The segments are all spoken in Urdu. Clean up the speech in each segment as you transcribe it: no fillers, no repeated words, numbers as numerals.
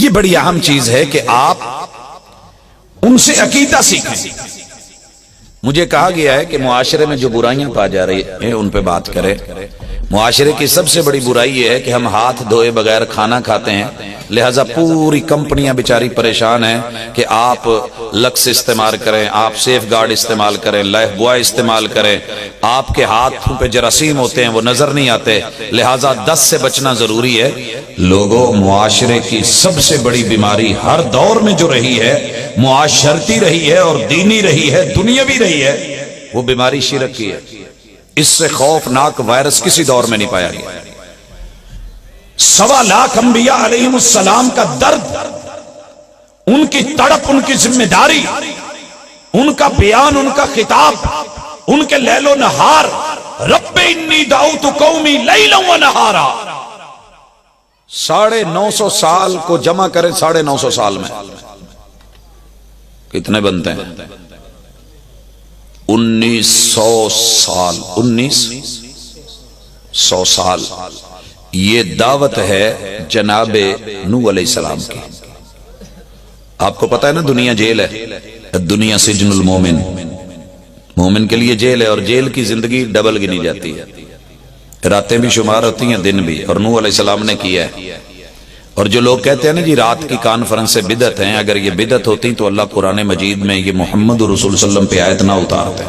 یہ بڑی اہم چیز ہے کہ آپ ان سے عقیدہ سیکھیں۔ مجھے کہا گیا ہے کہ معاشرے میں جو برائیاں پا جا رہی ہیں ان پہ بات کریں۔ معاشرے کی سب سے بڑی برائی یہ ہے کہ ہم ہاتھ دھوئے بغیر کھانا کھاتے ہیں، لہٰذا پوری کمپنیاں بیچاری پریشان ہیں کہ آپ لکس استعمال کریں، آپ سیف گارڈ استعمال کریں، لائف بوائے استعمال کریں، آپ کے ہاتھوں پہ جراثیم ہوتے ہیں وہ نظر نہیں آتے، لہٰذا دست سے بچنا ضروری ہے۔ لوگوں، معاشرے کی سب سے بڑی بیماری ہر دور میں جو رہی ہے، معاشرتی رہی ہے اور دینی رہی ہے، دنیاوی رہی ہے، وہ بیماری شرک کی ہے۔ اس سے خوفناک وائرس کسی دور میں نہیں پایا گیا۔ 1.25 لاکھ انبیاء علیہم السلام کا درد، ان کی تڑپ، ان کی ذمہ داری، ان کا بیان، ان کا خطاب، ان کے لیل و نہار، رب انی دعوت قومی لیلا و نہارا، 950 سال کو جمع کریں 950 سال میں کتنے بنتے ہیں؟ 1900 سال، 1900 سال۔ یہ دعوت ہے جناب نوح علیہ السلام کی۔ آپ کو پتا ہے نا دنیا جیل ہے، دنیا سجن المومن، مومن کے لیے جیل ہے، اور جیل کی زندگی ڈبل گنی جاتی ہے، راتیں بھی شمار ہوتی ہیں، دن بھی، اور نوح علیہ السلام نے کیا ہے۔ اور جو لوگ کہتے ہیں نا جی رات کی کانفرنس سے بدعت ہیں، اگر یہ بدعت ہوتی تو اللہ قرآن مجید میں یہ محمد رسول صلی اللہ علیہ وسلم پہ آیت نہ اتارتے۔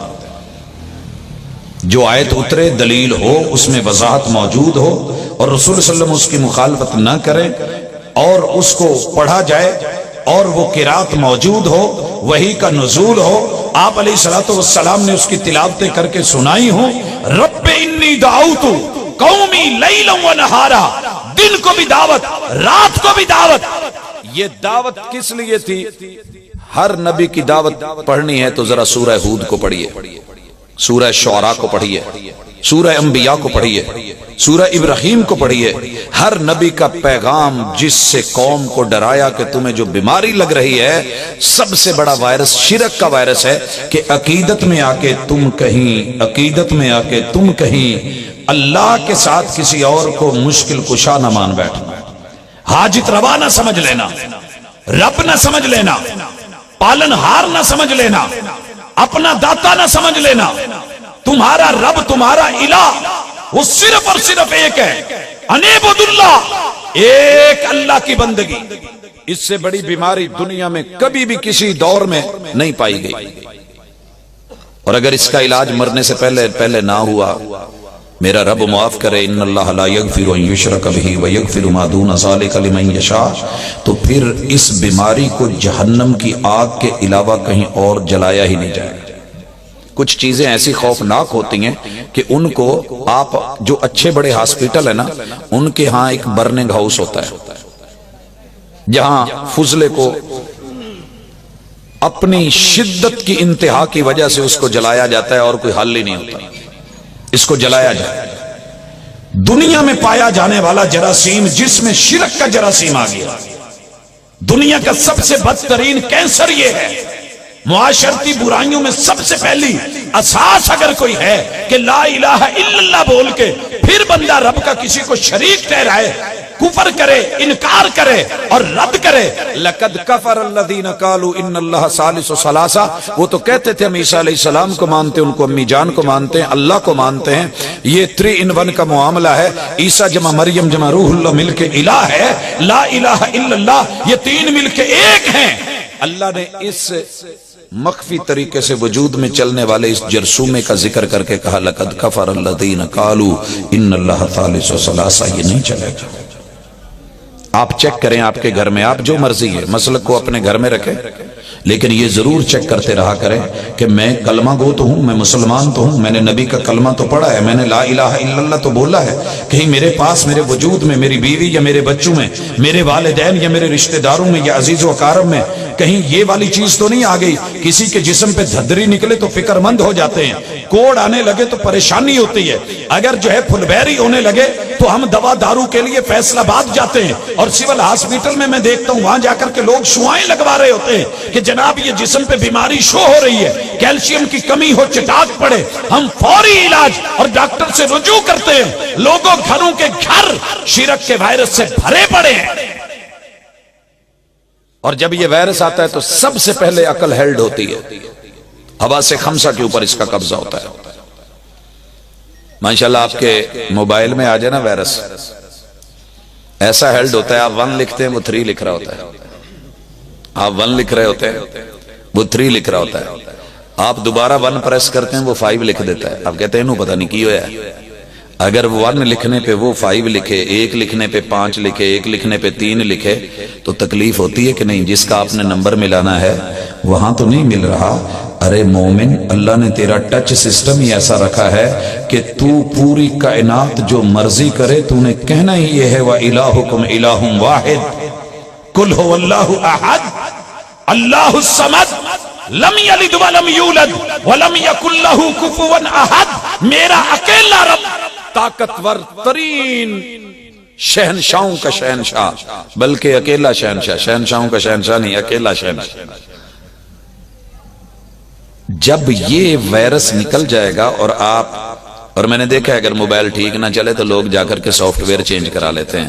جو آیت اترے دلیل ہو، اس میں وضاحت موجود ہو، اور رسول صلی اللہ علیہ وسلم اس کی مخالفت نہ کریں، اور اس کو پڑھا جائے، اور وہ قرات موجود ہو، وحی کا نزول ہو، آپ علیہ السلام نے اس کی تلاوتیں کر کے سنائی ہوں، رب انی دعوت قومی لیلا و نہارا، دن کو بھی دعوت، رات کو بھی دعوت۔ یہ دعوت کس لیے تھی؟ ہر نبی کی دعوت پڑھنی ہے تو ذرا سورہ ہود کو پڑھیے، سورہ شعراء کو پڑھیے، سورہ انبیاء کو پڑھیے، سورہ ابراہیم کو پڑھیے۔ ہر نبی کا پیغام جس سے قوم کو ڈرایا کہ تمہیں جو بیماری لگ رہی ہے، سب سے بڑا وائرس شرک کا وائرس ہے کہ عقیدت میں آ کے تم کہیں اللہ کے ساتھ کسی اور کو مشکل کشا نہ مان بیٹھنا، حاجت روا نہ سمجھ لینا، رب نہ سمجھ لینا، پالن ہار نہ سمجھ لینا، اپنا داتا نہ سمجھ لینا۔ تمہارا رب، تمہارا الہ، وہ صرف اور صرف ایک ہے، انعبد اللہ، ایک اللہ کی بندگی۔ اس سے بڑی بیماری دنیا میں کبھی بھی کسی دور میں نہیں پائی گئی، اور اگر اس کا علاج مرنے سے پہلے نہ ہوا، میرا رب معاف کرے، ان اللہ لا یغفر ان یشرک بہ ویغفر ما دون ذلک لمن یشاء، تو پھر اس بیماری کو جہنم کی آگ کے علاوہ کہیں اور جلایا ہی نہیں جائے گا۔ کچھ چیزیں ایسی خوفناک ہوتی ہیں کہ ان کو آپ، جو اچھے بڑے ہاسپٹل ہیں نا، ان کے ہاں ایک برننگ ہاؤس ہوتا ہے جہاں فضلے کو اپنی شدت کی انتہا کی وجہ سے اس کو جلایا جاتا ہے، اور کوئی حل ہی نہیں ہوتا، اس کو جلایا جائے۔ دنیا میں پایا جانے والا جراثیم، جس میں شرک کا جراثیم آ گیا، دنیا کا سب سے بدترین کینسر یہ ہے۔ معاشرتی برائیوں میں سب سے پہلی اساس اگر کوئی ہے کہ لا الہ الا اللہ بول کے پھر بندہ رب کا کسی کو شریک ٹھہرائے، کفر کرے، انکار کرے اور رد کرے۔ لقد کفر الذین قالوا ان اللہ ثالث ثلاثہ، وہ تو کہتے تھے ہم عیسیٰ علیہ السلام کو مانتے ہیں، ان کو امی جان کو مانتے ہیں، اللہ کو مانتے ہیں، یہ 3 in 1 کا معاملہ ہے، عیسیٰ جمع مریم جمع روح اللہ مل کے الہ ہے، لا الہ الا اللہ، یہ 3 مل کے ایک ہیں۔ اللہ نے اس مخفی طریقے سے وجود میں چلنے والے اس جرثومے کا ذکر کر کے کہا لقد کفر الذین قالوا ان اللہ ثالث ثلاثہ، یہ نہیں چلے گا۔ آپ چیک کریں آپ کے گھر میں، آپ جو مرضی ہے مسلک کو اپنے گھر میں رکھیں، لیکن یہ ضرور چیک کرتے رہا کریں کہ میں کلمہ گو تو ہوں، میں مسلمان تو ہوں، میں نے نبی کا کلمہ تو پڑھا ہے، میں نے لا الہ الا اللہ تو بولا ہے، کہیں میرے پاس، میرے وجود میں، میری بیوی یا میرے بچوں میں، میرے والدین یا میرے رشتہ داروں میں یا عزیز و اقارب میں کہیں یہ والی چیز تو نہیں آ گئی۔ کسی کے جسم پہ دھدری نکلے تو فکر مند ہو جاتے ہیں، کوڑ آنے لگے تو پریشانی ہوتی ہے، اگر جو ہے پھلبیری ہونے لگے تو ہم دوا دارو کے لیے فیصل آباد جاتے ہیں، اور سول ہاسپٹل میں دیکھتا ہوں وہاں جا کر کے لوگ شعائیں لگوا رہے ہوتے ہیں کہ جناب یہ جسم پہ بیماری شو ہو رہی ہے، کیلشیم کی کمی ہو، چٹاک پڑے، ہم فوری علاج اور ڈاکٹر سے رجوع کرتے ہیں۔ لوگوں گھروں کے گھر شرک کے وائرس سے بھرے پڑے ہیں۔ اور جب یہ وائرس آتا ہے تو سب سے پہلے عقل ہیلڈ ہوتی ہے، حواس خمسہ کے اوپر اس کا قبضہ ہوتا ہے۔ ماشاءاللہ آپ کے موبائل میں آ جائے نا وائرس، ایسا ہیلڈ ہوتا ہے، آپ 1 لکھتے ہیں وہ 3 لکھ رہا ہوتا ہے، آپ 1 لکھ رہے ہوتے ہیں وہ 3 لکھ رہا ہوتا ہے، آپ دوبارہ 1 پریس کرتے ہیں وہ 5 لکھ دیتا ہے۔ آپ کہتے ہیں انہوں پتہ نہیں کی ہوا ہے۔ اگر 1 لکھنے پہ وہ 5 لکھے، 1 لکھنے پہ 5 لکھے، 1 لکھنے پہ 3 لکھے تو تکلیف ہوتی ہے کہ نہیں؟ جس کا آپ نے نمبر ملانا ہے وہاں تو نہیں مل رہا۔ ارے مومن، اللہ نے تیرا ٹچ سسٹم ہی ایسا رکھا ہے کہ تو پوری کائنات جو مرضی کرے تو نے کہنا ہی یہ ہے وَإِلَٰهُكُمْ إِلَٰهٌ وَاحِدٌ قُلْ هُوَ اللَّهُ أَحَدٌ اللَّهُ الصَّمَدُ لَمْ يَلِدْ وَلَمْ يُولَدْ وَلَمْ يَكُنْ لَهُ كُفُوًا أَحَدٌ۔ میرا اکیلا رب طاقتور ترین شہنشاہوں کا شہنشاہ، بلکہ اکیلا شہنشاہ، شہنشاہوں کا شہنشاہ نہیں، اکیلا شہنشاہ۔ جب یہ وائرس نکل جائے گا اور آپ، اور میں نے دیکھا ہے اگر موبائل ٹھیک نہ چلے تو لوگ جا کر کے سافٹ ویئر چینج کرا لیتے ہیں۔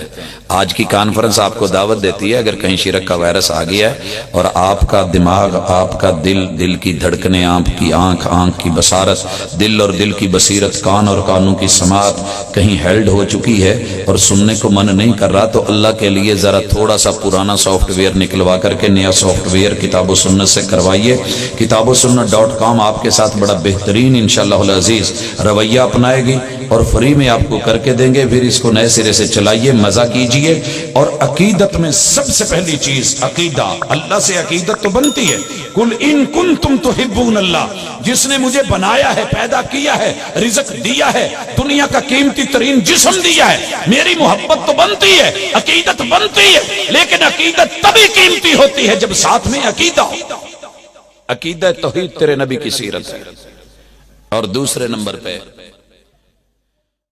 آج کی کانفرنس آپ کو دعوت دیتی ہے، اگر کہیں شرک کا وائرس آ گیا ہے اور آپ کا دماغ، آپ کا دل کی دھڑکنیں، آپ کی آنکھ کی بصارت، دل اور دل کی بصیرت، کان اور کانوں کی سماعت کہیں ہیلڈ ہو چکی ہے اور سننے کو من نہیں کر رہا، تو اللہ کے لیے ذرا تھوڑا سا پرانا سافٹ ویئر نکلوا کر کے نیا سافٹ ویئر کتاب و سنت سے کروائیے۔ کتاب و سنت.com آپ کے ساتھ بڑا بہترین انشاءاللہ العزیز رویہ اپنائے گی اور فری میں آپ کو کر کے دیں گے۔ پھر اس کو نئے سرے سے چلائیے، مزہ کیجئے۔ اور عقیدت میں سب سے پہلی چیز عقیدہ، اللہ سے عقیدت تو بنتی ہے۔ قُلْ إِن كُنْتُمْ تُحِبُّونَ اللَّهَ، جس نے مجھے بنایا ہے، پیدا کیا ہے، رزق دیا ہے، دنیا کا قیمتی ترین جسم دیا ہے، میری محبت تو بنتی ہے، عقیدت بنتی ہے، لیکن عقیدت تبھی قیمتی ہوتی ہے جب ساتھ میں عقیدہ ہو۔ عقیدہ توحید تیرے نبی کی سیرت ہے۔ اور دوسرے نمبر پہ